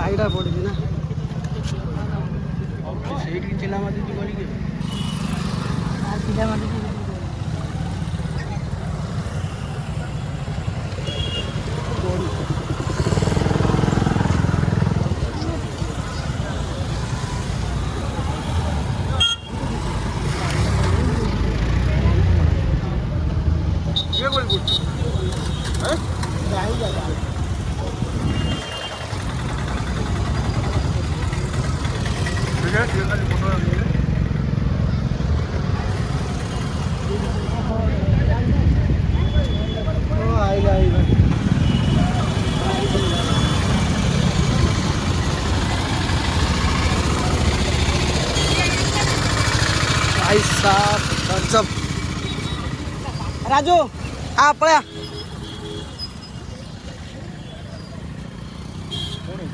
आईटा पड़ी ना ସେଇଠି ଚିଲା ମାରିଛି କରିକି କିଏ କରି କରୁଛୁ भाई साहब गजब राजू आ पड़ा